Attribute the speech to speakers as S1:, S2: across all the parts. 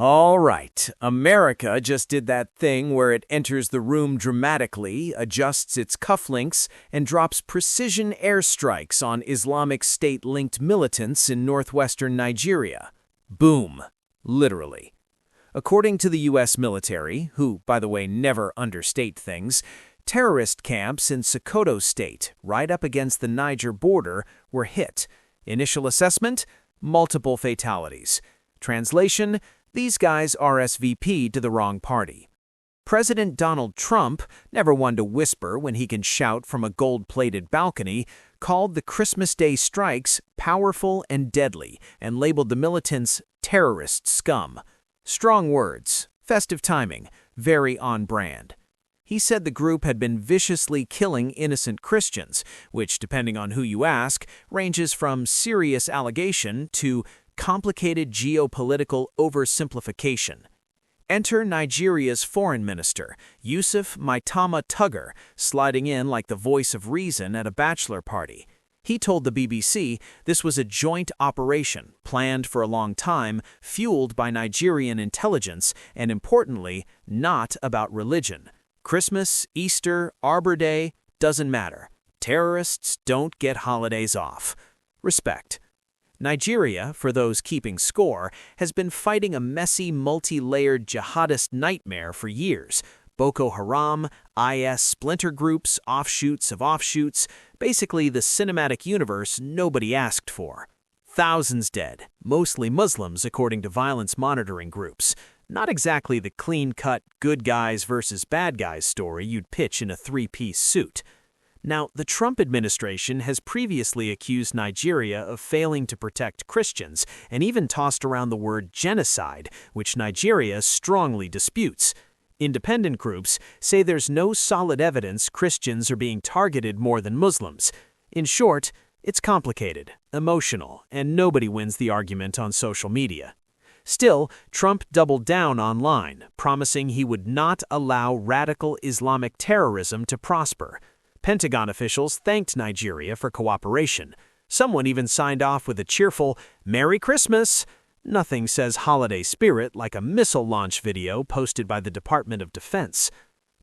S1: All right, America just did that thing where it enters the room dramatically, adjusts its cufflinks, and drops precision airstrikes on Islamic State-linked militants in northwestern Nigeria. Boom. Literally. According to the U.S. military, who, by the way, never understate things, terrorist camps in Sokoto State, right up against the Niger border, were hit. Initial assessment? Multiple fatalities. Translation? These guys RSVP'd to the wrong party. President Donald Trump, never one to whisper when he can shout from a gold-plated balcony, called the Christmas Day strikes powerful and deadly and labeled the militants terrorist scum. Strong words, festive timing, very on brand. He said the group had been viciously killing innocent Christians, which, depending on who you ask, ranges from serious allegation to complicated geopolitical oversimplification. Enter Nigeria's foreign minister, Yusuf Maitama Tuggar, sliding in like the voice of reason at a bachelor party. He told the BBC this was a joint operation, planned for a long time, fueled by Nigerian intelligence, and importantly, not about religion. Christmas, Easter, Arbor Day, doesn't matter. Terrorists don't get holidays off. Respect. Nigeria, for those keeping score, has been fighting a messy, multi-layered jihadist nightmare for years. Boko Haram, IS splinter groups, offshoots of offshoots, basically the cinematic universe nobody asked for. Thousands dead, mostly Muslims according to violence monitoring groups. Not exactly the clean-cut good guys versus bad guys story you'd pitch in a three-piece suit. Now, the Trump administration has previously accused Nigeria of failing to protect Christians and even tossed around the word genocide, which Nigeria strongly disputes. Independent groups say there's no solid evidence Christians are being targeted more than Muslims. In short, it's complicated, emotional, and nobody wins the argument on social media. Still, Trump doubled down online, promising he would not allow radical Islamic terrorism to prosper. Pentagon officials thanked Nigeria for cooperation. Someone even signed off with a cheerful, "Merry Christmas!" Nothing says holiday spirit like a missile launch video posted by the Department of Defense.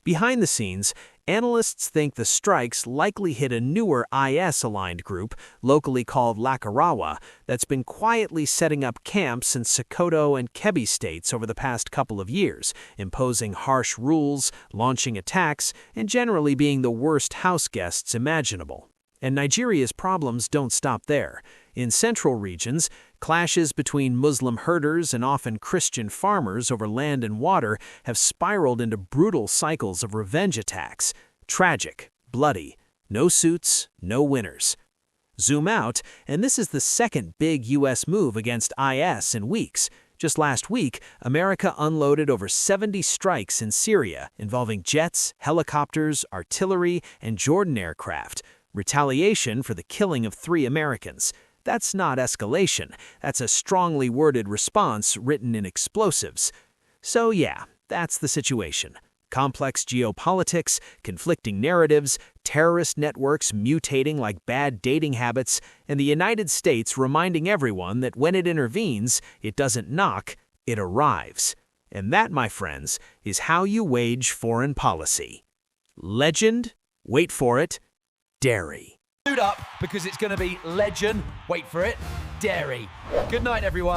S1: Behind the scenes, analysts think the strikes likely hit a newer IS-aligned group, locally called Lakurawa, that's been quietly setting up camps in Sokoto and Kebbi states over the past couple of years, imposing harsh rules, launching attacks, and generally being the worst house guests imaginable. And Nigeria's problems don't stop there. In central regions, clashes between Muslim herders and often Christian farmers over land and water have spiraled into brutal cycles of revenge attacks. Tragic, bloody, no suits, no winners. Zoom out, and this is the second big U.S. move against IS in weeks. Just last week, America unloaded over 70 strikes in Syria involving jets, helicopters, artillery, and Jordan aircraft. Retaliation for the killing of 3 Americans. That's not escalation. That's a strongly worded response written in explosives. So yeah, that's the situation. Complex geopolitics, conflicting narratives, terrorist networks mutating like bad dating habits, and the United States reminding everyone that when it intervenes, it doesn't knock, it arrives. And that, my friends, is how you wage foreign policy. Legend? Wait for it. Dairy.
S2: Suit up because it's going to be legend. Wait for it. Dairy. Good night, everyone.